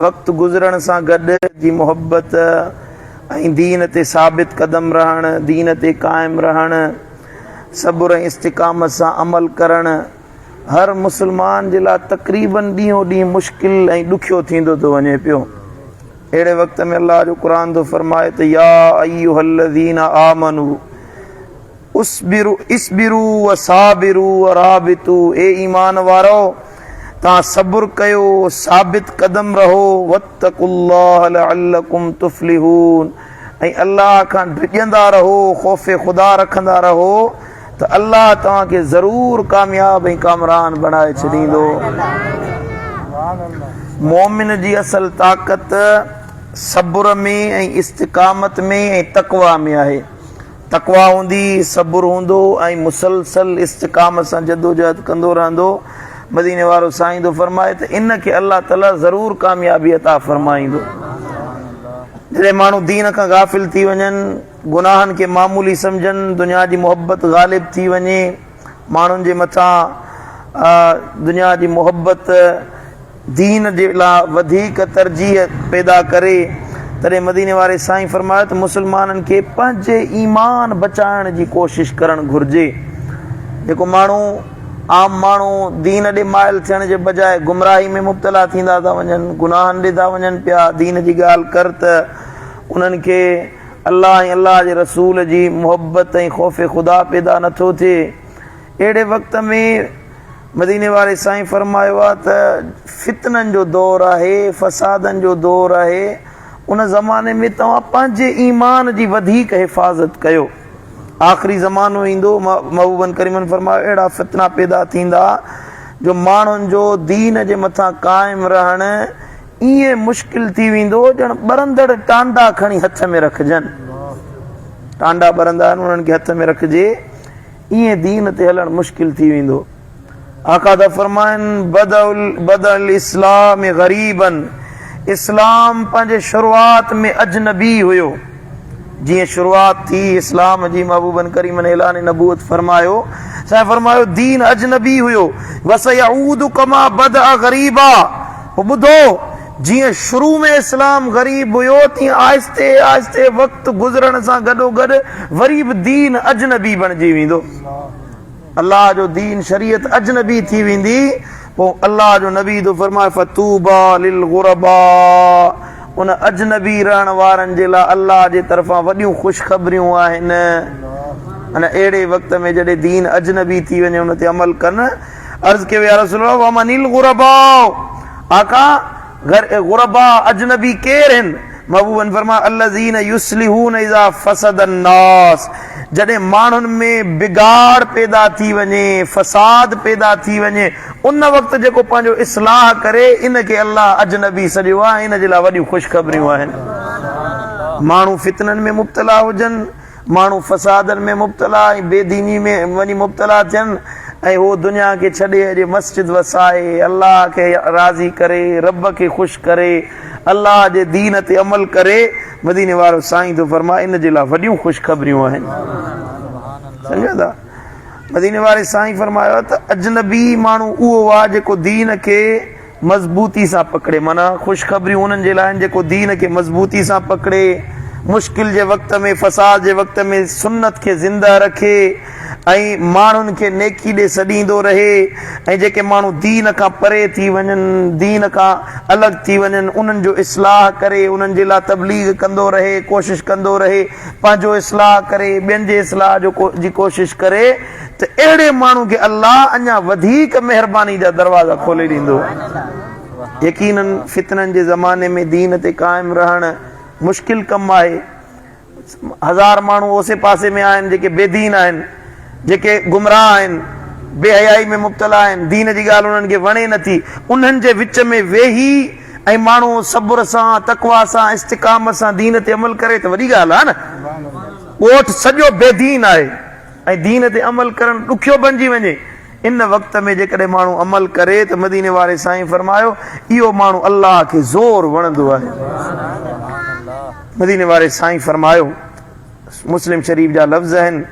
वक्त गुजरण सां गॾु जी मोहब्बत ऐं दीन ते साबित कदम रहण, दीन ते क़ाइम रहण, सब्र ऐं इस्तिक़ामत सां अमल करण हर मुस्लमान जे लाइ तक़रीबन ॾींहों ॾींहुं मुश्किल ऐं ॾुखियो थींदो थो वञे पियो। अहिड़े वक़्त में अल्लाह जो क़ुरान थो फरमाए त या अय्युहल्लज़ीना आमनू इसबिरू व साबिरू व राबितू, ए ईमान वारो तव्हां सब्र कयो, साबित कदम रहो, वत्तकुल्लाह लअल्लकुम तुफ्लिहून, ऐं अल्लाह खां डिॼंदा रहो, ख़ौफ़ ख़ुदा रखंदा रहो त अल्लाह तव्हांखे ज़रूर कामयाब ऐं कामरान बणाए छॾींदो। मोमिन जी असल ताक़त सब्र में ऐं इस्तिक़ामत में ऐं तक़वा में आहे। तक़वा हूंदी, सब्र हूंदो ऐं मुसलसल इस्तिक़ामत सां जदोजहद कंदो रहंदो, मदीने वारो साईं थो फरमाए त इन खे अल्लाह ताला ज़रूर कामयाबी अता फरमाईंदो। जॾहिं माण्हू दीन खां गाफ़िल थी वञनि, गुनाहनि खे मामूली सम्झनि, दुनिया जी मोहब्बत ग़ालिब थी वञे, माण्हुनि जे मथां दुनिया जी मोहब्बत दीन जे लाइ वधीक तरजीह पैदा करे, तॾहिं मदीने वारे साईं फरमायो त मुस्लमाननि खे पंहिंजे ईमान बचाइण जी कोशिशि करणु घुरिजे। जेको माण्हू आम माण्हू दीन ॾे माइल थियण जे बजाए गुमराही में मुब्तला थींदा था वञनि, गुनाहनि ॾे था वञनि पिया, दीन जी ॻाल्हि कर त उन्हनि खे अल्लाह ऐं अल्लाह जे रसूल जी मोहब्बत ऐं ख़ौफ़ ख़ुदा पैदा नथो थिए। अहिड़े वक़्त में मदीने वारे साईं फरमायो आहे त फितननि जो दौरु आहे, फ़सादनि जो दौरु आहे, उन ज़माने में तव्हां पंहिंजे ईमान जी वधीक हिफ़ाज़त कयो। आख़िरी ज़मानो ईंदो, महबूबन करीमन फरमायो, अहिड़ा फितना पैदा थींदा जो माण्हुनि जो दीन जे मथां क़ाइम रहणु ईअं मुश्किल थी वेंदो ॼण ॿरंदड़ टांडा खणी हथ में रखजनि। टांडा ॿरंदा आहिनि, उन्हनि खे हथ में रखिजे, ईअं दीन ते हलणु मुश्किल थी वेंदो। आका त फरमाइनि बदल इस्लाम ग़रीबन, इस्लाम पंहिंजे शुरूआत में अजनबी हुयो। जीअं शुरूआत थी इस्लाम जी, महबूबन करीमन ऐलान नबूवत फरमायो, फरमायो दीन अजनबी हुयो, वसयऊदु कमा बदअ गरीबा। ॿुधो, जीअं शुरू में इस्लाम ग़रीब हुयो, तीअं आहिस्ते आहिस्ते वक़्तु गुज़रण सां गॾोगॾु वरी बि दीन अजनबी बणिजी वेंदो। अल्लाह जो दीन शरीयत अजनबी थी वेंदी। पोइ अल्लाह जो नबी थो फरमाए फतूबा लिल गुरबा, उन अजनबी रहण वारनि जे लाइ अल्लाह जे तरफ़ां वॾियूं ख़ुशख़बरियूं आहिनि। अने अहिड़े वक़्त में जॾहिं दीन अजनबी थी वञे, उन ते अमल कनि। अर्ज़ कयो या रसूल अल्लाह वमनिल गुरबा, आका गुरबा अजनबी केर आहिनि? महबूबन फरमाया अल्लज़ीन युस्लिहून इज़ा फसदन नास, जॾहिं माण्हुनि में बिगाड़ पैदा थी वञे, फ़साद पैदा थी वञे, उन वक़्तु जेको पंहिंजो इस्लाह करे, इन खे अल्लाह अजनबी सॼो आहे, इन जे लाइ वॾियूं ख़ुशख़बरियूं आहिनि। माण्हू फितननि में मुब्तला हुजनि, माण्हू फ़सादनि में मुब्तला ऐं बेदीनी में वञी मुब्तला थियनि, ऐं उहो दुनिया खे छॾे अॼु मस्जिद वसाए, अल्लाह खे राज़ी करे, रब खे ख़ुशि करे, अल्लाह जे दीन ते अमल करे, मदीने वारो साईं थो फरमाए इन जे लाइ वॾियूं ख़ुशख़बरियूं आहिनि। सम्झो था? मदीने वारे साईं फरमायो त अजनबी माण्हू उहो आहे जेको दीन खे मज़बूती सां पकड़े। माना ख़ुशख़बरियूं उन्हनि जे लाइ आहिनि जेको दीन खे मज़बूती सां पकड़े, मुश्किल जे वक़्त में, फ़साद जे वक़्त में सुन्नत खे ज़िंदा रखे ऐं माण्हुनि खे नेकी ॾे सॾींदो रहे। ऐं जेके माण्हू दीन खां परे थी वञनि, दीन खां अलॻि थी वञनि, उन्हनि जो इस्लाह करे, उन्हनि जे लाइ तबलीग कंदो रहे, कोशिशि कंदो रहे, पंहिंजो इस्लाह करे, ॿियनि जे इस्लाह जी कोशिशि करे, त अहिड़े माण्हू खे अल्लाह अञा वधीक महिरबानी जा दरवाज़ा खोले ॾींदो। यकीनन फितननि जे ज़माने में दीन ते क़ाइम रहणु मुश्किल कमु आहे। हज़ार माण्हू ओसे पासे में आहिनि जेके बेदीन आहिनि, जेके गुमराह आहिनि, बेहयाई में मुब्तला आहिनि, दीन जी ॻाल्हि उन्हनि खे वणे नथी। उन्हनि जे विच में वेही ऐं माण्हू सब्र सां, तक़वा सां, इस्तिक़ामत सां दीन ते अमल करे त वॾी ॻाल्हि आहे न। ॻोठ सॼो बेदीन आहे ऐं दीन ते अमल करणु ॾुखियो बणिजी वञे, इन वक़्त में जेकॾहिं माण्हू अमल करे त मदीने वारे साईं फरमायो इहो माण्हू अल्लाह खे ज़ोर वणंदो आहे। मदीने वारे साईं फरमायो, मुस्लिम शरीफ जा लफ़्ज़ आहिनि,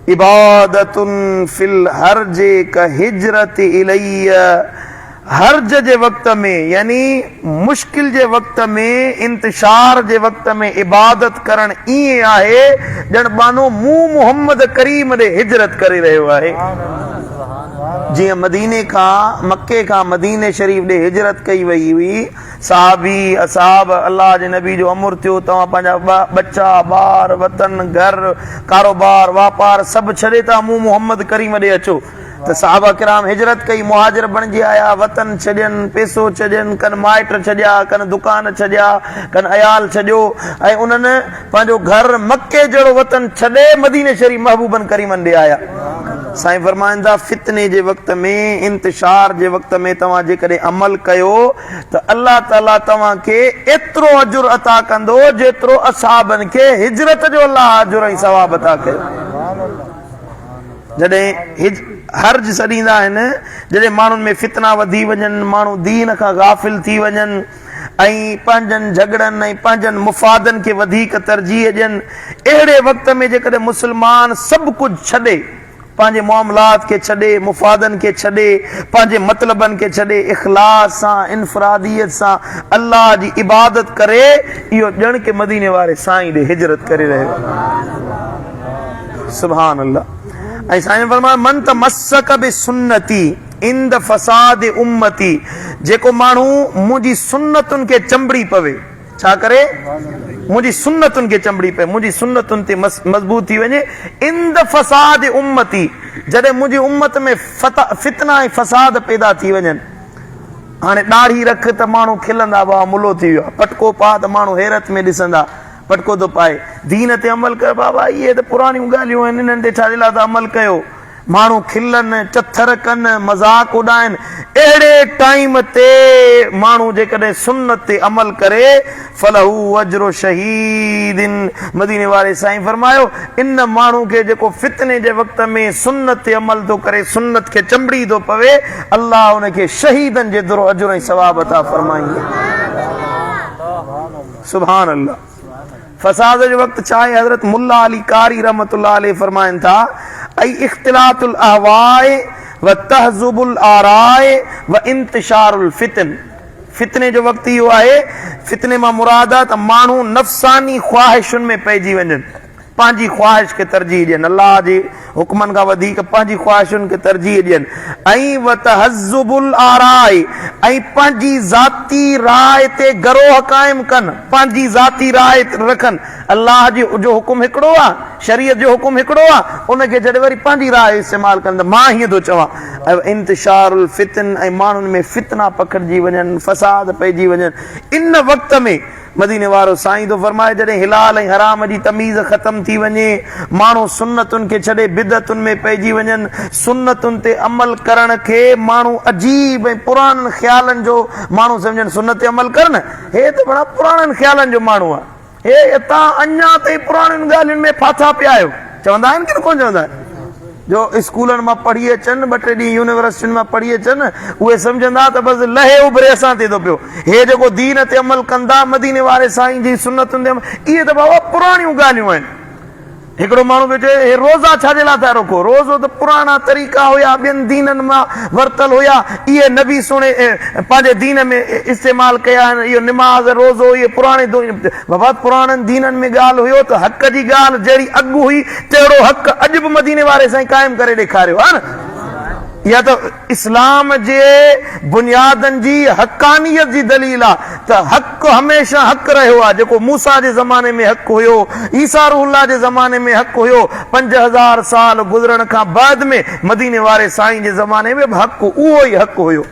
इबादतुन फिल हर्ज का हिजरत इलैया हर्ज जे वक्त में यानी मुश्किल जे वक्त में इंतशार जे वक्त में इबादत करण ईअं आहे ॼण बानो मूं मुहम्मद करीम ॾे हिजरत करे रहियो आहे। जीअं मदीने खां मक्के खां मदीने शरीफ ॾे हिजरत कई वई हुई, साहबी असाब अल्लाह जे नबी जो अमर थियो तव्हां पंहिंजा बच्चा ॿार वतन घर कारोबार वापार सभु छॾे था मूं मुहम्मद करीम ॾे अचो, त साहबा किराम हिजरत कई, मुहाजिर बणिजी आया, वतन छॾियनि, पैसो छॾियनि, कन माइट छॾिया, कन दुकान छॾिया, कन अयाल छॾियो ऐं उन्हनि पंहिंजो घर मके जहिड़ो वतन छॾे मदीने शरीफ महबूबन करीमनि ॾे आया। साईं फरमाइनि था फितने जे वक़्त में इंतशार जे वक़्त में तव्हां जेकॾहिं अमल कयो त अल्लाह ताला तव्हांखे एतिरो अजुर अता कंदो जेतिरो असहाबनि खे हिजरत जो अल्लाह अजुर ऐं सवाब अता कयो। जॾहिं हर्ज सॾींदा आहिनि, जॾहिं माण्हुनि में फितना वधी वञनि, माण्हू दीन खां गाफ़िल थी वञनि ऐं पंहिंजनि झगड़नि ऐं पंहिंजनि मुफ़ादनि खे वधीक तरजीह ॾियनि, अहिड़े वक़्त में जेकॾहिं मुस्लमान सभु कुझु छॾे, पंहिंजे मामलात खे छॾे, मुफ़ादनि खे छॾे, पंहिंजे मतिलबनि खे छॾे, इख़लास सां इंफरादियत सां अल्लाह जी इबादत करे, इहो ॼण के मदीने वारे साईं ॾे हिजरत करे रहियो। सुभान अल्लाह। ऐं साईं फरमाया मन तमस्सक बिसुन्नती इंद फसाद उम्मती, जेको माण्हू मुंहिंजी सुन्नतुनि खे चंबड़ी पवे, छा करे? मुंहिंजी सुन्नतुनि खे चंबड़ी पए, मुंहिंजी सुन्नतुनि ते मज़बूत थी वञे, इंद फसाद उम्मती, जॾहिं मुंहिंजी उम्मत में फितना ऐं फसाद पैदा थी वञनि। हाणे ॾाढ़ी रख त माण्हू खिलंदा, बाबा मुलो थी वियो आहे, पटको पा त माण्हू हैरत में ॾिसंदा, पटको थो पाए, दीन ते अमल कर बाबा, इहे त पुराणियूं ॻाल्हियूं आहिनि, इन्हनि ते छाजे लाइ त अमल कयो, माण्हू खिलनि चथर कनि मज़ाक उॾाइनि। अहिड़े टाइम ते माण्हू जेकॾहिं सुन्नत ते अमल करे फलहू अजरो शहीदिन, मदीने वारे साईं फरमायो इन माण्हू खे जेको फितने जे वक़्त में सुन्नत ते अमल थो करे, सुन्नत खे चंबड़ी थो पवे, अल्लाह उनखे शहीदनि जेतिरो अजर ऐं सवाब अता फरमाईंदो। सुभान अल्लाह। फसाद जो वक़्तु छा आहे? हज़रत मुल्ला अली कारी रहमतुल्लाह अलैह फरमाइनि था ऐं इख्तिलातुल अहवाए व तहज़ुबुल आराए व इंतिशारुल फितन। फितने जो वक़्तु इहो आहे, फितने मां मुराद आहे त माण्हू नफ़सानी ख़्वाहिशुनि में पइजी वञनि, पंहिंजी ख़्वाहिश खे तरजीह ॾियनि, अल्लाह जे हुक्मनि खां वधीक पंहिंजी ख़्वाहिशुनि खे तरजीह ॾियनि, ऐं व तहज़ुबुल आराए, ऐं पंहिंजी ज़ाती राय ते गरोह क़ाइमु कनि, पंहिंजी ज़ाती राय रखनि। अल्लाह जो हुकुम हिकिड़ो आहे, शरीयत जो हुकुम हिकिड़ो आहे, उनखे जॾहिं वरी पंहिंजी राय इस्तेमालु कनि त मां हीअं थो चवां। ऐं इंतिशारुल फितन, ऐं माण्हुनि में फितना पखिड़िजी वञनि, फसाद पइजी वञनि। इन वक़्त में मदीने वारो साईं तो फरमाए जॾहिं हिलाल ऐं हराम जी तमीज़ ख़तम थी वञे, माण्हू सुन्नतुनि खे छॾे बिदअतुनि में पइजी वञनि, सुन्नतुनि ते अमल करण खे माण्हू अजीब ऐं पुराणनि ख़्यालनि जो माण्हू सम्झनि, सुन्नत ते अमल कर न, हे त बड़ा पुराणनि ख़्यालनि जो माण्हू आहे, हे तव्हां अञा ताईं पुराणियुनि ॻाल्हियुनि में फाथा पिया आहियो, चवंदा आहिनि की न कोन चवंदा आहिनि? जो स्कूलनि मां पढ़ी अचनि, ॿ टे ॾींहं यूनिवर्सिटियुनि मां पढ़ी अचनि, उहे सम्झंदा त बसि लहे उभरे असां ते थो पियो। हे जेको दीन ते अमल कंदा, मदीने वारे साईं जी सुन्नतुनि ते अमल, इहे त बाबा पुराणियूं ॻाल्हियूं आहिनि। हिकिड़ो माण्हू पियो चए हे रोज़ा छाजे लाइ था रखो? रोज़ो त पुराणा तरीक़ा हुया, ॿियनि दीननि मां वरितल हुया, इहे नबी सुणे पंहिंजे दीन में इस्तेमालु कया आहिनि, इहो निमाज़ रोज़ो इहे पुराणे बाबा पुराणनि दीननि में ॻाल्हि हुयो त हक़ जी ॻाल्हि जहिड़ी अॻु हुई तहिड़ो हक़ अॼु बि मदीने वारे साईं क़ाइमु करे ॾेखारियो आहे न। इहा त इस्लाम जे बुनियादनि जी हक़ानियत जी दलील आहे त हक़ हमेशह हक़ रहियो आहे। जेको मूसा जे ज़माने में हक़ हुयो, ईसा रूहुल्लाह जे ज़माने में हक़ हुयो, 5000 साल गुज़रण खां बाद में मदीने वारे साईं जे ज़माने में बि हक़ उहो ई हक़ हुयो,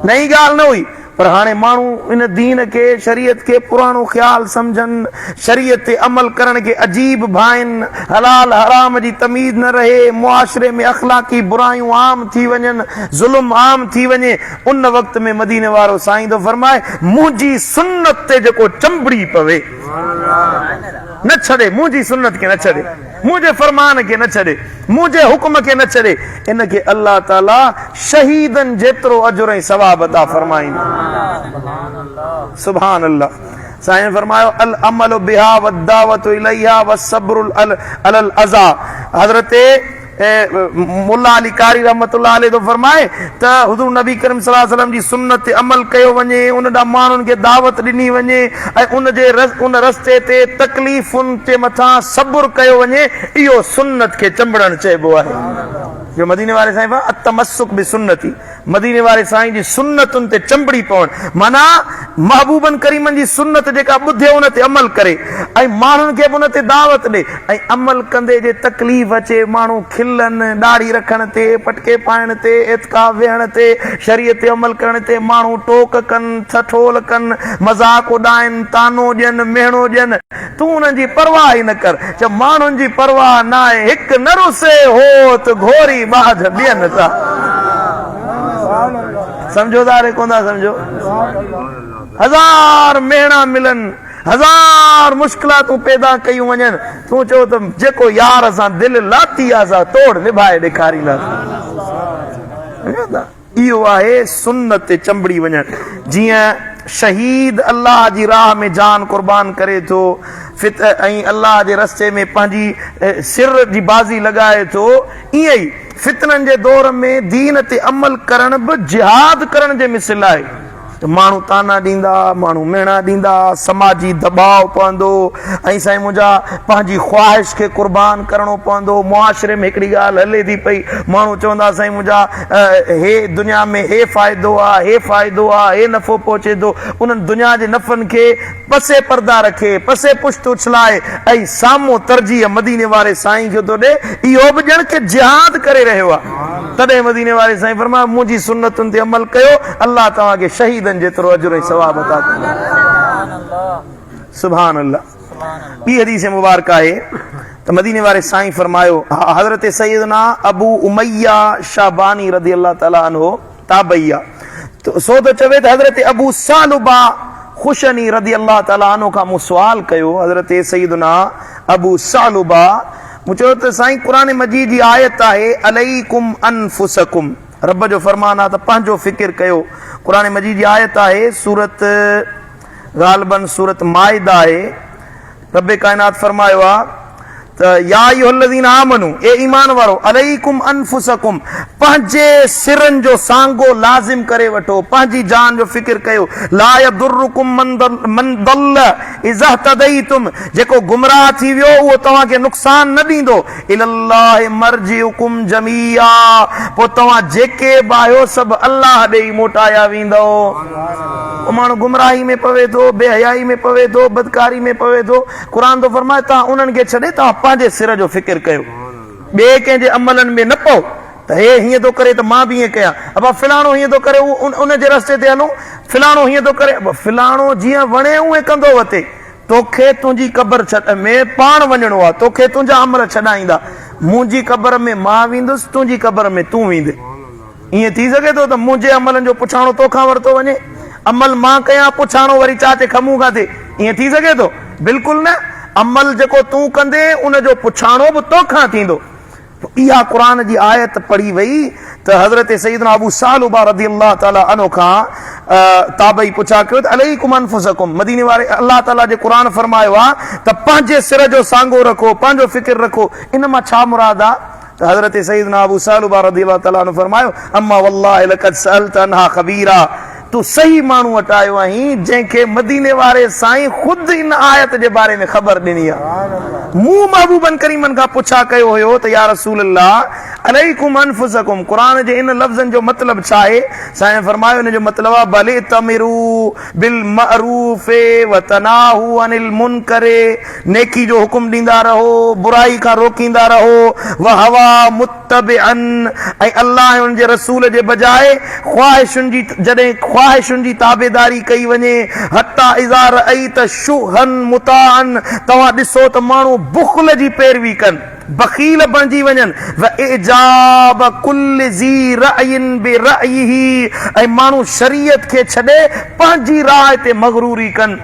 नई ॻाल्हि न हुई। पर हाणे माण्हू इन दीन खे, शरीयत खे पुराणो ख़्याल सम्झनि, शरीयत ते अमल करण खे अजीब भाइनि, हलाल हराम जी तमीज़ न रहे, मुआशरे में अख़लाक़ी बुरायूं आम थी वञनि, ज़ुल्म आम थी वञे, उन वक़्त में मदीने वारो साईं थो फरमाए मुंहिंजी सुन्नत ते जेको चंबड़ी पवे न छॾे, मुंहिंजी सुन्नत खे न छॾे, मुंहिंजे फरमान खे न छॾे, मुंहिंजे हुक्म खे न छॾे, इनखे अल्लाह ताला शहीदनि जेतिरो अजुर ऐं सवाब अता फरमाईंदो। सुभान अल्लाह। साईं फरमायो अल अमल बिहा व दावत इलैहा व सब्रुल अलल अज़ा। हज़रत मुल्ला अली कारी रहमतुल्लाह अलैह तो फरमाए त हुज़ूर नबी करीम सल्लल्लाहु अलैहि वसल्लम जी सुन्नत ते अमल कयो वञे, उन ॾांहुं माण्हुनि खे दावत ॾिनी वञे ऐं उन रस्ते ते तकलीफ़ुनि जे मथां सब्र कयो वञे, इहो सुन्नत खे चंबड़णु चइबो आहे। जो मदीने वारे साईं अतमस्सुक बि सुन्नती, मदीने वारे साईं जी सुन्नतुनि ते चंबड़ी पवण, माना महबूबन करीमन जी सुन्नत जेका ॿुधे उन ते अमल करे ऐं माण्हुनि खे बि उन ते दावत ॾे ऐं अमल कंदे जे तकलीफ़ अचे, माण्हू खिलनि, दाढ़ी रखण ते, पटके पाइण ते, एतकाफ़ वेहण ते, शरीयत ते अमल करण ते माण्हू टोक कनि, ठठोल कनि, मज़ाक उॾाइनि, तानो ॾियनि, मेहणो ॾियनि, तूं उन्हनि जी परवाह ई न कर। चओ माण्हुनि जी परवाह न आहे, हिकु न रुसे हो त घोरी बाज ॿियनि था। समझो था रे कोन था समझो? हज़ार मेहणा मिलनि, हज़ार मुश्किलातूं पैदा कयूं वञनि, तूं चओ त जेको यार सां दिलि लाती आहे असां तोड़ निभाए ॾेखारींदासीं। इहो आहे सुन्नत ते चंबड़ी वञणु। जीअं शहीद अल्लाह जी राह में जान कुर्बान करे थो ऐं अल्लाह जे रस्ते में पंहिंजी सिर जी बाज़ी लॻाए थो, ईअं ई फितननि जे दौर में दीन ते अमल करण बि जिहाद करण जे मिसल आहे। माण्हू ताना ॾींदा, माण्हू मेणा ॾींदा, समाजी दबाव पवंदो ऐं साईं मुंहिंजा पंहिंजी ख्वाहिश खे कुर्बान करणो पवंदो। मुआशरे में हिकिड़ी ॻाल्हि हले थी पई, माण्हू चवंदा साईं मुंहिंजा हे दुनिया में हे फ़ाइदो आहे, हे फ़ाइदो आहे, हे नफ़ो पहुचे थो, उन्हनि दुनिया जे नफ़नि खे पसे पर्दा रखे, पसे पुश्त उछलाए ऐं साम्हूं तरजीह मदीने वारे साईं खे थो ॾे, इहो बि ॼण के जिहाद करे रहियो आहे। तॾहिं मदीने वारे साईं फरमायो मुंहिंजी सुन्नतुनि ते अमल कयो, अल्लाह तव्हांखे शहीद जेतिरो अजर ऐं सवाब अता कंदो। सुभान अल्लाह। ॿी हदीस मुबारक आहे त मदीने वारे साईं फरमायो, हज़रत सैयदना अबू उमैया शाबानी रज़ी अल्लाह ताला अन्हु ताबई आहे, तो सो त चवे त हज़रत अबू सालुबा खुशनी रज़ी अल्लाह ताला अन्हु खां मूं सुवाल कयो, हज़रत सैयदना अबू सालुबा मूं चयो त साईं क़ुरान मजीद जी आयत आहे अलैकुम अनफुसकुम, रब जो फरमान आहे त पंहिंजो फिकिर कयो। क़ुरान मजीद जी आयत आहे सूरत ग़ालिबन सूरत माइदा आहे। रब कायनात फरमायो आहे त या अय्युहल्लज़ीना आमनू, ए ईमान वारो, अलैकुम अनफुसकुम, पंहिंजे सिरनि जो सांगो लाज़िम करे वठो, पंहिंजी जान जो फिकिर कयो। ला यदुर्रुकुम मन दल्ल इज़ा तदैतुम, जेको गुमराह थी वियो उहो तव्हांखे नुक़सान न ॾींदो। इलल्लाहि मर्जिउकुम जमीआ, पोइ तव्हां जेके बि आहियो सभु अल्लाह ॾे ई मोटाया वेंदो। माण्हू गुमराही में पवे थो, बेहयाई में पवे थो, बदकारी में पवे थो, क़ुरान थो फरमाए तव्हां उन्हनि खे छॾे तव्हां पंहिंजे सिर जो फिकिर कयो, ॿिए कंहिंजे अमलनि में न पओ त हे हीअं थो करे त मां बि ईअं कयां, अब फिलाणो हीअं थो करे उन जे रस्ते ते हलूं, फिलाणो हीअं थो करे, फिलाणो जीअं वणे उहे कंदो वते, तोखे तुंहिंजी क़बर में पाण वञणो आहे, तोखे तुंहिंजा अमल छॾाईंदा, मुंहिंजी क़बर में मां वेंदुसि, तुंहिंजी क़बर में तूं वेंदे। ईअं थी सघे थो त मुंहिंजे अमलनि जो पुछाणो तोखां वरितो वञे, अमल मां कयां, पुछाणो वरी चाचे खमूं खां थिए, ईअं थी सघे थो? बिल्कुलु न। अमल जेको तूं कंदे उनजो पुछाणो बि तोखां थींदो। इहा क़ुरान जी आयत पढ़ी वई त हज़रत सैयदना अबू सालुबा रज़ी अल्लाह ताला अन्हु खां ताबई पुछा कयो त अलैकुम अनफुसकुम, मदीने वारे अल्लाह ताला जे क़ुरान फरमायो आहे त पंहिंजे सिर जो सांगो रखो, पंहिंजो फिकिर रखो, इन मां छा मुराद आहे? त हज़रत सैयदना अबू सालुबा रज़ी अल्लाह ताला अन्हु फरमायो अम्मा वल्लाहि लक़द सअल्त अन्हा ख़बीरा, तू सही माण्हू वटि आयो आहीं जंहिंखे मदीने वारे साईं ख़ुदि इन आयत जे बारे में ख़बर ॾिनी आहे। मूं महबूबन करीमन खां पुछा कयो हुयो त या रसूल अल्लाह अलैकुम अनफुसकुम, क़ुरान जे इन लफ़्ज़नि जो मतिलबु छा आहे? साईं फरमायो इन जो मतिलबु आहे भले तमिरू बिल मअरूफ़ व तनाहू अनिल मुनकरे, नेकी जो हुकुम ॾींदा रहो, बुराई खां रोकींदा रहो, व हवा मुत्तबिअन, ऐं अल्लाह ऐं उन जे रसूल जे बजाए ख्वाहिशुनि जी जॾहिं ख्वाहिशुनि जी ताबेदारी कई वञे, हत्ता इज़ा रअयत शुहन मुताअन, तव्हां ॾिसो त माण्हू बुख़ल जी पैरवी कनि, बख़ील बणिजी वञनि, व इजाब कुल ज़ी रअयिन बिरअयिही, ऐं माण्हू शरीयत खे छॾे पंहिंजी राय ते मग़रूरी कनि।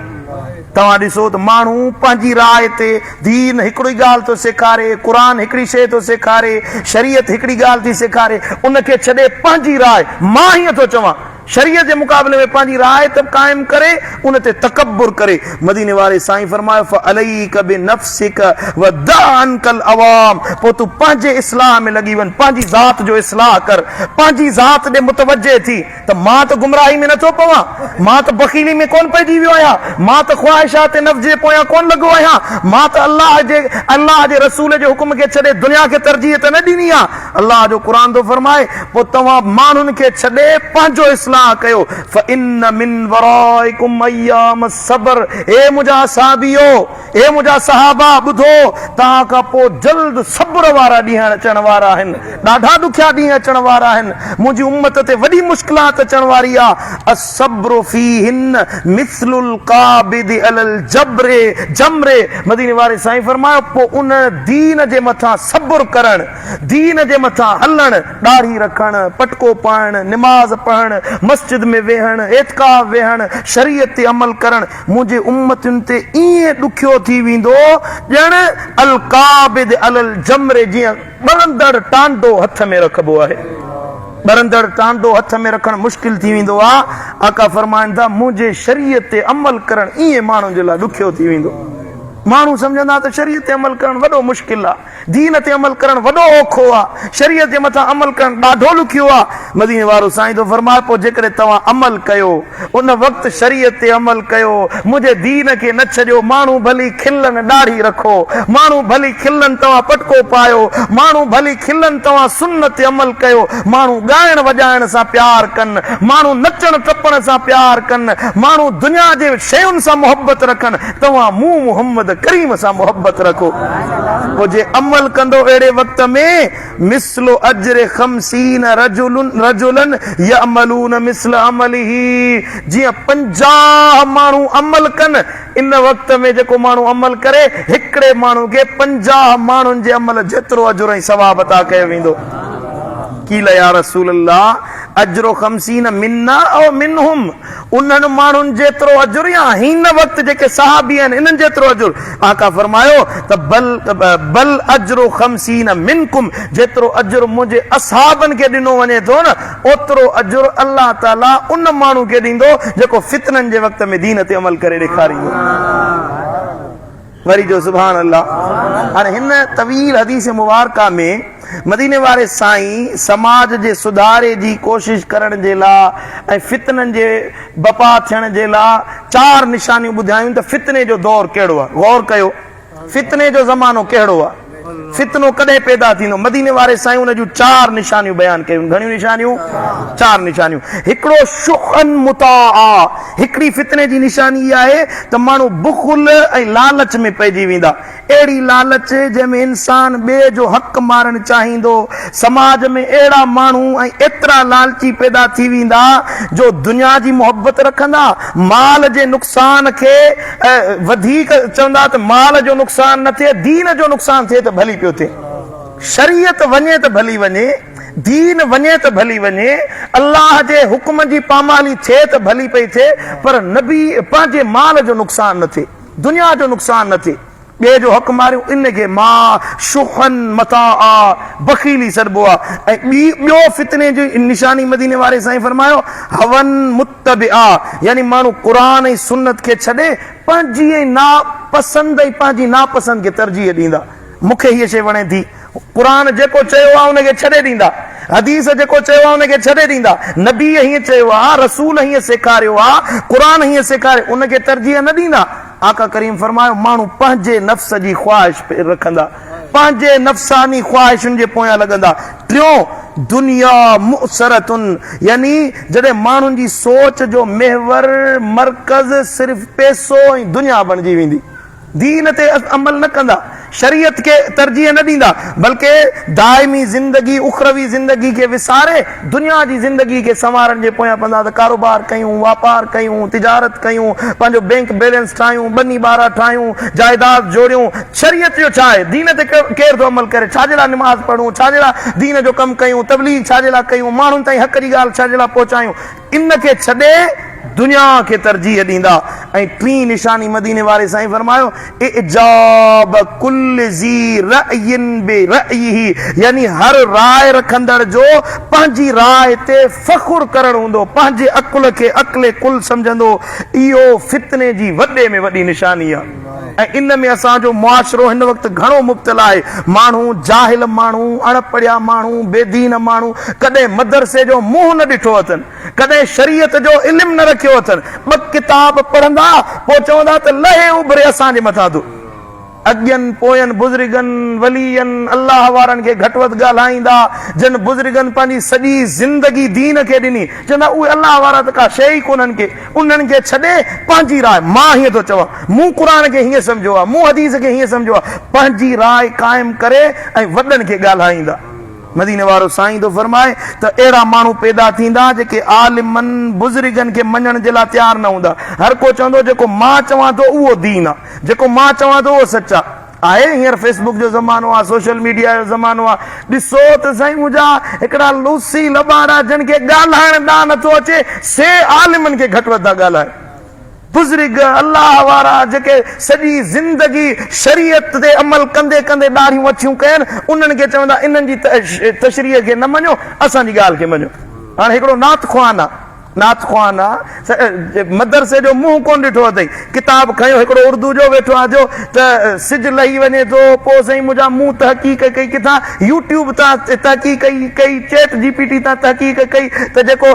तव्हां ॾिसो त माण्हू पंहिंजी राय ते, दीन हिकिड़ी ॻाल्हि थो सेखारे, क़ुरान हिकिड़ी शइ थो सेखारे, शरीयत हिकिड़ी ॻाल्हि थी सेखारे, उनखे छॾे पंहिंजी राय, मां हीअं थो चवां, शरीयत जे मुक़ाबले में पंहिंजी राय त क़ाइम करे, उन ते तकब्बुर करे। मदीने वारे साईं फरमायो फअलैक बिनफ्सिक वदअनकल अवाम, पोइ तूं पंहिंजे इस्लाह में लॻी वञ, पंहिंजी ज़ात जो इस्लाह कर, पंहिंजी ज़ात ॾे मुतवजे थी। त मां त गुमराही में नथो पवां, मां त बख़ीली में कोन पइजी वियो आहियां, मां त ख़्वाहिशात नफ़्स जे पोयां कोन लॻो आहियां, मां त अल्लाह जे रसूल जे हुकुम खे छॾे दुनिया खे तरजीह त न ॾिनी आहे। अल्लाह जो क़ुरान थो फरमाए पोइ तव्हां माण्हुनि खे छॾे पंहिंजो इस्लाह कयो। फइन मिन वराइकुम अय्याम सब्र, ए मुंहिंजा साहबियो, ए मुंहिंजा सहाबा ॿुधो, तव्हां खां पोइ जल्द सब्र वारा ॾींहं अचण वारा आहिनि, ॾाढा ॾुखिया ॾींहं अचण वारा आहिनि, मुंहिंजी उम्मत ते वॾी मुश्किलात अचण वारी आहे। असब्रु फीहिन मिस्लुल काबिद अलल जमरे, मदीने वारे साईं फरमायो पोइ उन दीन जे मथां सब्र करण, दीन जे मथां हलण, ॾाढ़ी रखण, पटको पाइण, निमाज़ पढ़ण, मस्जिद में वेहण, एतकाफ वेहण, शरीयत ते अमल करण, मुंहिंजे उम्मतुनि ते ईअं ॾुखियो थी वेंदो ॼण अल काबिद अलल जमरे, जीअं ॿरंदड़ टांडो हथ में रखबो आहे। ॿरंदड़ टांडो हथ में रखण मुश्किल थी वेंदो आहे। आका फरमाइनि था मुंहिंजे शरीयत ते अमल करण ईअं माण्हुनि जे लाइ ॾुखियो थी वेंदो। माण्हू सम्झंदा त शरीयत ते अमल करण वॾो मुश्किल आहे, दीन ते अमल करण वॾो औखो आहे, शरीयत जे मथां अमल करण ॾाढो ॾुखियो आहे। मदीने वारो साईं थो फरमाए पोइ जेकॾहिं तव्हां अमल कयो, उन वक़्तु शरीयत ते अमल कयो, मुंहिंजे दीन खे न छॾियो, माण्हू भली खिलनि ॾाढ़ी रखो, माण्हू भली खिलनि तव्हां पटको पायो, माण्हू भली खिलनि तव्हां सुन्नत ते अमल कयो, माण्हू ॻाइण वॼाइण सां प्यार कनि, माण्हू नचण टपण सां प्यार कनि, माण्हू दुनिया जे शयुनि सां मोहबत रखनि, तव्हां मूं मुहम्मद करीम सां मोहब्बत रखो। पोइ जे अमल कंदो अहिड़े वक़्त में मिस्लो अजर खमसीन रजुलन यअमलून मिस्ल अमलिही, जीअं 50 माण्हू अमल कनि, इन वक़्त में जेको माण्हू अमल करे हिकिड़े माण्हू खे 50 माण्हुनि जे अमल जेतिरो अजुर ऐं सवाब अता कयो वेंदो। कील या रसूल अल्लाह अजरो खमसीन मिन्ना औ मिनहुम, उन्हनि माण्हुनि जेतिरो अजुर या हिन वक़्त जेके सहाबी आहिनि इन्हनि जेतिरो अजुर। आका फरमायो त बल अजरो खमसीन मिनकुम, जेतिरो अजुर मुंहिंजे असहाबनि खे ॾिनो वञे थो न, ओतिरो अजुर अल्लाह ताला उन माण्हू खे ॾींदो जेको फितननि जे वक़्त में दीन ते अमल करे ॾेखारींदो। वरी जो सुभान अल्लाह। हाणे हिन तवील हदीस मुबारका में मदीने वारे साईं समाज जे सुधारे जी कोशिश करण जे लाइ ऐं फितननि जे बपा थियण जे लाइ 4 निशानियूं ॿुधायूं त फितने जो दौर कहिड़ो आहे। गौर कयो, फितने जो ज़मानो कहिड़ो आहे, फितनो कॾहिं पैदा थींदो। मदीने वारे साईं उन जूं 4 निशानियूं बयान कयूं। घणियूं निशानियूं? 4 निशानियूं। हिकिड़ो शुखन मुताआ, हिकिड़ी फितने जी निशानी इहा आहे त माण्हू बुखुल ऐं लालच में पइजी वेंदा। अहिड़ी लालच जंहिंमें इंसान ॿिए जो हक़ मारणु चाहींदो। समाज में अहिड़ा माण्हू ऐं एतिरा लालची पैदा थी वेंदा जो दुनिया जी मोहबत रखंदा, माल जे नुक़सान खे वधीक चवंदा त माल जो नुक़सान न थिए, दीन जो नुक़सान थिए त भली पियो थिए। शरीयत वञे त भली वञे, दीन वञे त भली वञे, अल्लाह जे हुक्म जी पामाली थिए त भली पई थिए, पर नबी पंहिंजे माल जो नुक़सान न थिए, दुनिया जो नुक़सान न थिए। ॿिए जो हक़ मारियूं इनखे मां शुखन मताआ, बखीली सॾिबो आहे। ऐं ॿियो फितने जी निशानी मदीने वारे साईं फरमायो हवन मुत्तबिआ, यानी माण्हू क़ुरान ऐं सुन्नत खे छॾे पंहिंजी नापसंद ऐं पंहिंजी नापसंद खे तरजीह ॾींदा। मूंखे हीअ शइ वणे थी, क़ुरान जेको चयो आहे उनखे छॾे ॾींदा, हदीस जेको चयो आहे उनखे छॾे ॾींदा, नबी हीअं चयो आहे, रसूल हीअं सेखारियो आहे, क़ुरान हीअं सेखारे, उनखे तरजीह न ॾींदा। आका करीम फरमायो माण्हू पंहिंजे नफ़्स जी ख़्वाहिश रखंदा, पंहिंजे नफ़्सानी ख़्वाहिशुनि जे पोयां लॻंदा। टियों दुनिया मुसरतुन, यानी जॾहिं माण्हुनि जी सोच जो महवर मरकज़ सिर्फ़ पैसो ऐं दुनिया बणिजी वेंदी, दीन ते अमल न कंदा, शरीयत के तरजीह न ॾींदा, बल्कि दाइमी ज़िंदगी उखरवी ज़िंदगी खे विसारे दुनिया जी ज़िंदगी खे संवारण जे पोयां पंदा। त कारोबार कयूं, वापार कयूं, तिजारत कयूं, पंहिंजो बैंक बैलेंस ठाहियूं, बनी बारा ठाहियूं, जायदाद जोड़ियूं। शरीयत जो छा आहे? दीन ते केरु थो अमल करे? छाजे लाइ निमाज़ पढ़ूं, छाजे लाइ दीन जो कमु कयूं, तबलीग छाजे लाइ कयूं, माण्हुनि ताईं हक़ जी ॻाल्हि छाजे लाइ पहुचायूं? इन खे छॾे दुनिया खे तरजीह ॾींदा। ऐं टीं निशानी मदीने वारे साईं फरमायो इजाब कुल ज़ी रअयिन बिरअयिही, यानी हर राय रखंदड़ जो पंहिंजी राय ते फ़ख़ुर करणु हूंदो, पंहिंजे अकुल खे अकुल कुल सम्झंदो। इहो फितने जी वॾे में वॾी निशानी आहे। ऐं इन में असांजो मुआशिरो हिन वक़्तु घणो मुब्तला आहे। माण्हू जाहिल, माण्हू अणपढ़िया, माण्हू बेदीन, माण्हू कॾहिं मदरसे जो मुंहुं न ॾिठो अथनि, कॾहिं शरीयत जो इल्मु न रखियो अथनि। ॿ किताब पढ़ंदा पोइ चवंदा त लहे उभरे असांजे मथां थो। अॻियनि पोयनि बुज़ुर्गनि वलीयनि अल्लाह वारनि खे घटि वधि ॻाल्हाईंदा, जिन बुज़ुर्गनि पंहिंजी सॼी ज़िंदगी दीन खे ॾिनी, चवंदा उहे अल्लाह वारा त का शइ ई कोन्हनि के, उन्हनि खे छॾे पंहिंजी राय। मां हीअं थो चवां, मूं क़ुर खे हीअं सम्झो आहे, मूं हदीस खे हीअं सम्झो आहे, पंहिंजी राय क़ाइमु करे ऐं वॾनि खे ॻाल्हाईंदा। मदीने वारो साईं थो फरमाए त अहिड़ा माण्हू पैदा थींदा जेके आलिमनि बुज़ुर्गनि खे मञण जे लाइ तयारु न हूंदा। हर को चवंदो जेको मां चवां थो उहो दीन आहे, जेको मां चवां थो उहो सच आहे। हींअर फेसबुक जो ज़मानो आहे, सोशल मीडिया जो ज़मानो आहे। ॾिसो त साईं मुंहिंजा हिकिड़ा लूसी लॿाड़ा जिन खे ॻाल्हाइण ॾांहुं नथो अचे, से आलिमनि खे घटि वधि था ॻाल्हाइनि। बुज़ुर्ग अल्लाह वारा जेके सॼी ज़िंदगी शरीयत ते अमल कंदे कंदे ॾाढियूं अछियूं कयनि, उन्हनि खे चवंदा इन्हनि जी तशरीह खे न मञो, असांजी ॻाल्हि खे मञो। हाणे हिकिड़ो नात ख़्वान आहे, मदरसे जो मुंहुं कोन ॾिठो अथई, किताब खयो हिकिड़ो उर्दू जो वेठो आहे जो त सिज लही वञे थो, पोइ साईं मुंहिंजा मुंहुं तहक़ीक़ कई, किथां यूट्यूब तां तहक़ीक़ कई, चैट GPT तां तहक़ीक़ कई त जेको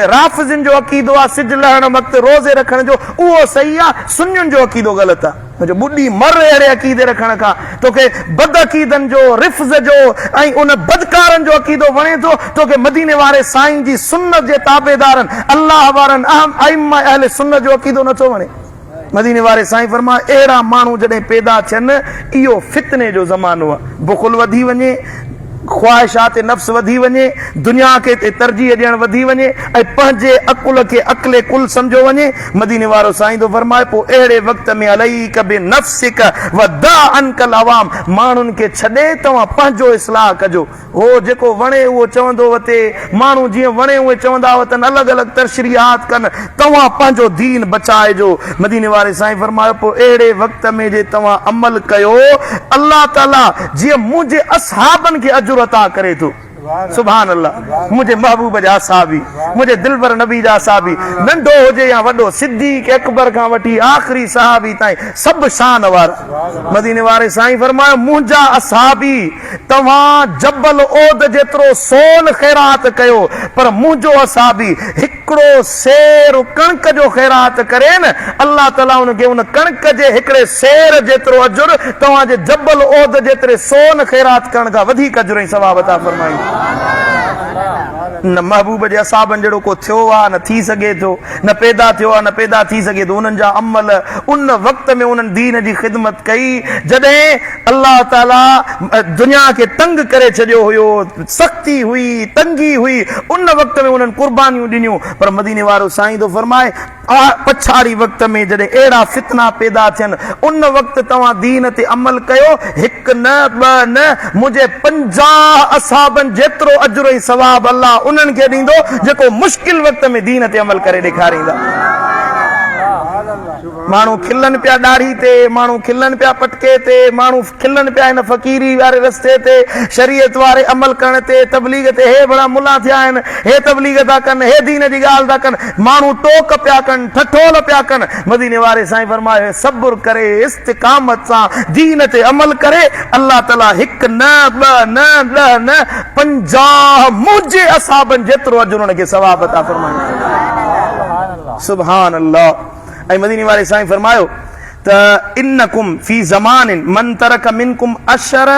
राफ़िज़िन जो अक़ीदो आहे सिज लहण वक़्तु रोज़े रखण जो उहो सही आहे, सुन्नियुनि जो अक़ीदो ग़लति आहे। मुंहिंजो ॿुॾी मर अहिड़े अक़ीदे रखण खां तोखे बद अक़ीदनि जो, रिफ़्ज़ जो ऐं उन बदकारनि जो अक़ीदो वणे थो, तोखे मदीने वारे साईं जी सुन्नत जे ताबेदारनि अल्लाह वारनि अइम्मा अहले सुन्नत जो अक़ीदो नथो वणे। मदीने वारे साईं फरमाए अहिड़ा माण्हू जॾहिं पैदा थियनि, इहो फितने जो ज़मानो आहे। बुख़ुल वधी वञे, ख्वाहिशात नफ़्स वधी वञे, दुनिया खे तरजीह ॾियणु वधी वञे ऐं पंहिंजे अकुल खे अकुल कुल सम्झो वञे। मदीने वारो साईं थो फरमाए पोइ अहिड़े वक़्त में अलैक बिनफ्सिक वदा अनकल अवाम, माण्हुनि खे छॾे तव्हां पंहिंजो इस्लाह कजो। हो जेको वणे उहो चवंदो वते, माण्हू जीअं वणे उहे चवंदा वतनि, अलॻि अलॻि तशरीहात कनि, तव्हां पंहिंजो दीन बचाइजो। मदीने वारे साईं फरमायो पोइ अहिड़े वक़्त में जे तव्हां अमल कयो, अल्लाह ताला जीअं मुंहिंजे असहाबनि खे अजुर अता करे थो। सुभान अल्लाह। मुंहिंजे महबूब जा साहबी, मुंहिंजे दिलबर नबी जा साहबी, नंढो हुजे या वॾो, सिद्दीक़ अकबर खां वठी आख़िरी सहाबी ताईं सभु शान वारा। मदीने वारे साईं फरमायो मुंहिंजा असहाबी तव्हां जबल ओद जेतिरो सोन ख़ैरात कयो, पर मुंहिंजो असहाबी हिकिड़ो सेर कणक जो ख़ैरात करे न, अल्लाह ताला उनखे उन कणक जे हिकिड़े सेर जेतिरो अजुर तव्हांजे जबल ओद जेतिरे सोन ख़ैरात करण खां वधीक अजुर ऐं सवाब अता फरमाई। न महबूब जे असाबनि जहिड़ो को थियो आहे, न थी सघे थो, न पैदा थियो आहे, न पैदा थी सघे थो। उन्हनि जा अमल उन वक़्त में उन्हनि दीन जी ख़िदमत कई जॾहिं अल्लाह ताला दुनिया खे तंग करे छॾियो हुयो, सख़्ती हुई, तंगी हुई, उन वक़्त में उन्हनि कुर्बानियूं ॾिनियूं। पर मदीने वारो साईं थो फरमाए पछाड़ी वक़्त में जॾहिं अहिड़ा फितना पैदा थियनि, उन वक़्तु तव्हां दीन ते अमल कयो, हिकु न ॿ न, मुंहिंजे 50 असहाबनि जेतिरो अजुर ऐं सवाब अल्लाह उन्हनि खे ॾींदो जेको मुश्किल वक़्त में दीन ते अमल करे ॾेखारींदा। माण्हू खिलनि पिया ॾाढ़ी ते, माण्हू खिलनि पिया पटके ते, माण्हू खिलनि पिया हिन फ़क़ीरी वारे रस्ते ते, शरीयत वारे अमल करण ते, तबलीग ते, हे बड़ा मुला थिया आहिनि, हे तबलीग था कनि, हे दीन जी ॻाल्हि था कनि, माण्हू टोक पिया कनि, ठठोल पिया कनि। मदीने वारे साईं फरमायो सब्र करे, इस्तिक़ामत सां दीन ते अमल करे, अल्लाह ताला हिकु न ॿ न ॾह न 50 मुंहिंजे असहाबनि जेतिरो अजुर उनखे सवाब अता फरमायो। सुभान अल्लाह। ऐं मदीने वारे साईं फरमायो त इन्नकुम फी ज़मानिन मन तरक मिनकुम अशर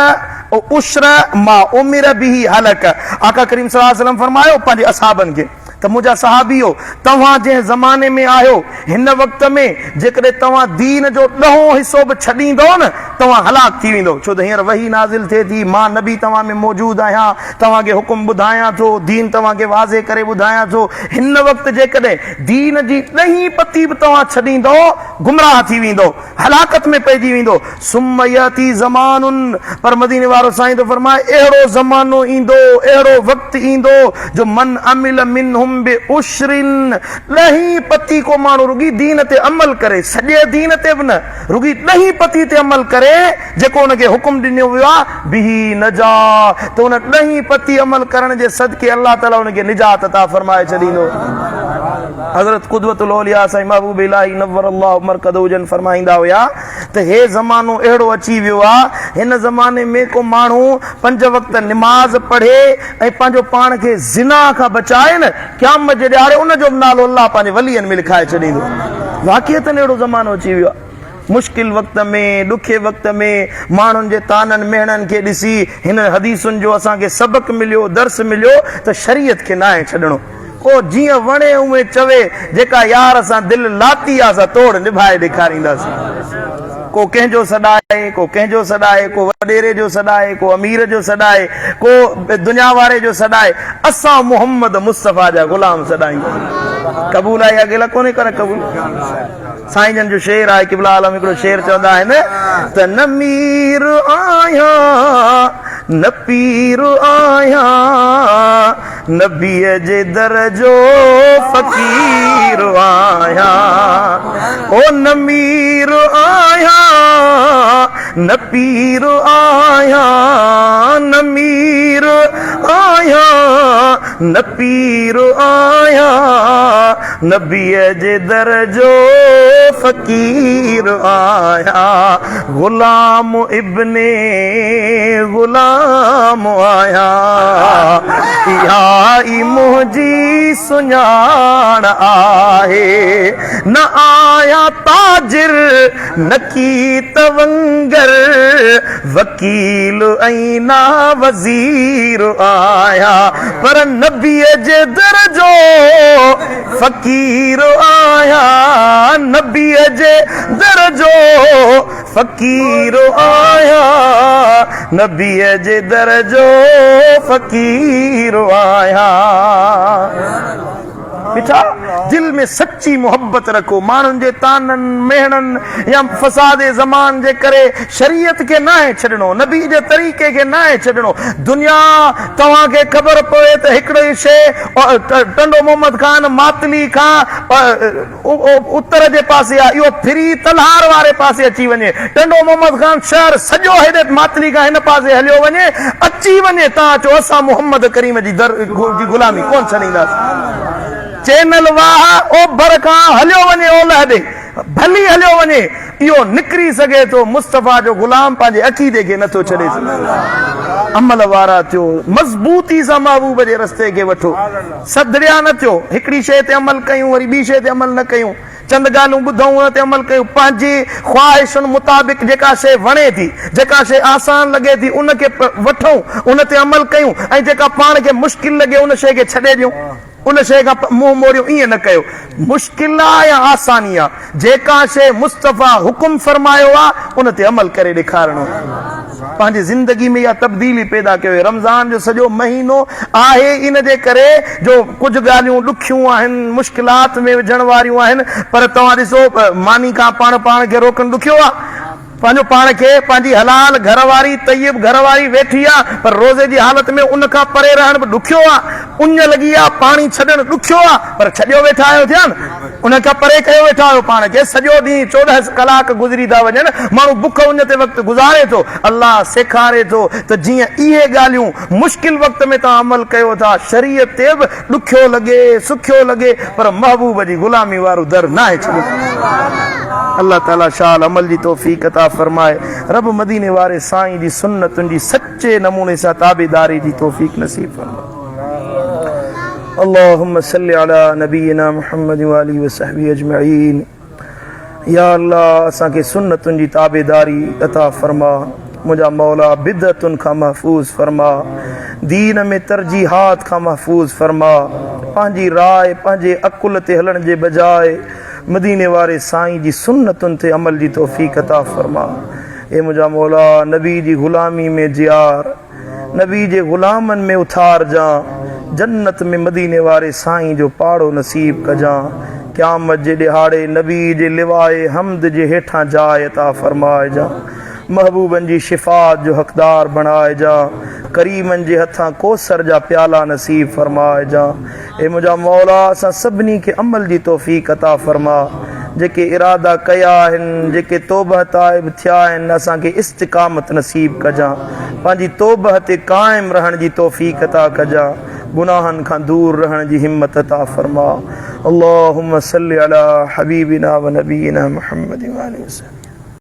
उशर मा उमिर बिही हलक। आका करीम सल्लल्लाहु अलैहि वसल्लम फरमायो पंहिंजे असहाबनि खे त मुंहिंजा सहाबियो, तव्हां जंहिं ज़माने में आहियो, हिन वक़्त में जेकॾहिं तव्हां दीन जो ॾहों हिसो बि छॾींदो न, तव्हां हलाक थी वेंदो। छो त हींअर वही नाज़िल थिए थी, मां नबी तव्हां में मौजूदु आहियां, तव्हांखे हुकुम ॿुधायां थो, दीन तव्हांखे वाज़े करे ॿुधायां थो। हिन वक़्तु जेकॾहिं दीन जी ॾहीं पती बि तव्हां छॾींदो, गुमराह थी वेंदो, हलाकत में पइजी वेंदो। सुम्म यती ज़मानुन, पर मदीने वारो साईं थो फरमाए अहिड़ो ज़मानो ईंदो, अहिड़ो वक़्तु ईंदो जो मन अमिल मिनहुम फलहुम बिउश्रिन, ॾहीं पती को माण्हू रुगी दीन ते अमल करे, सॼे दीन ते बि न, रुगी ॾहीं पती ते अमल करे जेको उनखे हुकुम ॾिनो वियो आहे बिही नजा, त उन ॾहीं पती अमल करण जे सदके अल्लाह ताला उनखे निजात अता फरमाए छॾींदो। हज़रत क़ुदवतुल औलिया साईं महबूब इलाही नव्वरल्लाहु मरकदहू जन फरमाईंदा हुया त हे ज़मानो अहिड़ो अची वियो आहे, हिन ज़माने में को माण्हू 5 वक़्त निमाज़ पढ़े ऐं पंहिंजो पाण खे ज़िना खां बचाए न, क़यामत जे ॾियारे उनजो बि नालो अल्लाह पंहिंजे वलियनि में लिखाए छॾींदो। वाक़ियतन अहिड़ो ज़मानो अची वियो आहे। मुश्किल वक़्त में, ॾुखे वक़्त में माण्हुनि जे ताननि मेहणनि खे ॾिसी हिन हदीसुनि जो असांखे सबक़ मिलियो, दर्स मिलियो त शरीयत खे न आहे छॾणो। को जीअं वणे उहे चवे, जेका यार असां दिलि लाती आहे असां तोड़ निभाए ॾेखारींदासीं। को कंहिंजो सॾाए, को कंहिंजो सॾाए, को वॾेरे जो सॾाए, को अमीर जो सॾाए, को दुनिया वारे जो सॾाए, असां मुहम्मद मुस्तफ़ा जा ग़ुलाम सॾायूं। क़बूल आहे या गिला कोन्हे करे क़बूल? साईं जन जो शेर आहे, क़िबला आलम हिकिड़ो शेर चवंदा आहिनि त न मीर आहियां न पीर आहियां, नबीअ जे दर जो फ़क़ीर आहियां। ओ न मीर आहियां न पीर आहियां, न मीर आहियां न पीर आहियां, नबीअ जे दर जो फ़क़ीर आहियां। ग़ुलाम इब्ने ग़ुलाम आहियां, इहा ई मुंहिंजी सुञाण आहे। न आहियां ताजिर न की तवंगर, वकील ऐं ना वज़ीर आहियां, पर नबीअ जे दर जो फ़क़ीर आहियां, नबीअ जे दर जो फ़क़ीर आहियां, नबीअ जे दर जो फ़क़ीर आहियां। ॾिठा, दिल में सच्ची मोहब्बत रखो। माण्हुनि जे ताननि मेहणनि या फसाद ज़मान जे करे शरीयत खे न आहे छॾणो, नबी जे तरीक़े खे न आहे छॾणो। दुनिया तव्हांखे ख़बर पए त हिकिड़ी शइ टंडो मोहम्मद खान मातली खां उत्तर जे पासे आहे, इहो फिरी तलहार वारे पासे अची वञे, टंडो मोहम्मद खान शहर सॼो हेॾे मातली खां हिन पासे हलियो वञे, अची वञे, तव्हां चओ असां मोहम्मद करीम जी दर जी ग़ुलामी कोन छॾींदासीं। चैनल वाह ओभर खां हलियो वञे ओलह ॾे, भली हलियो वञे, इहो निकिरी सघे थो मुस्तफ़ा जो ग़ुलाम पंहिंजे अक़ीदे खे नथो छॾे सघे। अमल वारा थियो, मज़बूती सां महबूब जे रस्ते खे वठो, सदरिया न थियो, हिकिड़ी शइ ते अमल कयूं वरी ॿी शइ ते अमल न कयूं, चंद ॻाल्हियूं ॿुधूं उन ते अमल कयूं, पंहिंजी ख़्वाहिशुनि मुताबिक़ जेका शइ वणे थी, जेका शइ आसान लॻे थी उनखे वठूं, उन ते अमल कयूं, ऐं जेका पाण खे मुश्किल लॻे उन शइ खे छॾे ॾियूं, उन शइ खां मुंहुं मोड़ियूं। ईअं न कयो। मुश्किल आहे या आसानी आहे, जेका शइ मुस्तफ़ा हुकुम फरमायो आहे उन ते अमल करे ॾेखारणो। पंहिंजी ज़िंदगी में इहा तब्दीली पैदा कयो। रमज़ान जो सॼो महीनो आहे इन जे करे जो कुझु ॻाल्हियूं ॾुखियूं आहिनि, मुश्किलात में विझण वारियूं आहिनि, पर तव्हां ॾिसो मानी खां पाण खे रोकणु ॾुखियो आहे। पंहिंजो पाण खे, पंहिंजी हलाल घरवारी तय्यब घरवारी वेठी आहे, पर रोज़े जी हालत में उन खां परे रहण बि ॾुखियो आहे। उञ लॻी आहे, पाणी छॾणु ॾुखियो आहे, पर छॾियो वेठा आहियो थिया न, उन खां परे कयो वेठा आहियो पाण खे। सॼो ॾींहुं 14 कलाक गुज़री था वञनि, माण्हू बुख उञ ते वक़्तु गुज़ारे थो। अल्लाह सेखारे थो त जीअं इहे ॻाल्हियूं मुश्किल वक़्त में तव्हां अमल कयो था, शरीयत ते बि ॾुखियो लॻे सुखियो लॻे, पर महबूब जी ग़ुलामी वारो दर न आहे छॾियो। अल्लाह ताला शाल अमल जी तौफ़ीक़ अता फरमाए। रब मदीने वारे साईं जी सुन्नतुनि जी सच्चे नमूने सां ताबेदारी जी तौफ़ीक़ नसीब फरमाए। अल्लाहुम्मा सल्लि अला नबीना मुहम्मद व आलिहि व सहबिहि अजमईन। या अल्लाह असांखे सुन्नतुनि जी ताबेदारी अता फरमा, मुंहिंजा मौला बिदअतुनि खां महफ़ूज़ फरमा, दीन में तरजीहात खां महफ़ूज़ फरमा। पंहिंजी राय पंहिंजे अकुल ते हलण जे बजाए मदीने वारे साईं जी सुन्नतुनि ते अमल जी तौफ़ीक़ अता फरमा। ए मुंहिंजा मौला नबी जी ग़ुलामी में जियार, नबी जे ग़ुलामनि में उथार जा, जन्नत में मदीने वारे साईं जो पाड़ो नसीब कजां। क़यामत जे ॾिहाड़े नबी जे लिवाए हमद जे हेठां जाइ अता फरमाइजां। महबूबन जी शिफात जो हक़दार बणाए जा, करीमन जे हथां कोसर जा प्याला नसीब फरमाए जा। ए मुंहिंजा मौला असां सभिनी खे अमल जी तौफ़ीक़ अता फरमा, जेके इरादा कया आहिनि, जेके तौबह ताइब थिया आहिनि, असांखे इस्तिक़ामत नसीब कजां, पंहिंजी तौबह ते क़ाइम रहण जी तौफ़ीक़ अता कजां, गुनाहनि खां दूर रहण जी हिम्मत अता फरमा। अल्लाहुम्मा सल्लि अला हबीबिना व नबीना मुहम्मद व आलिहि वसल्लम।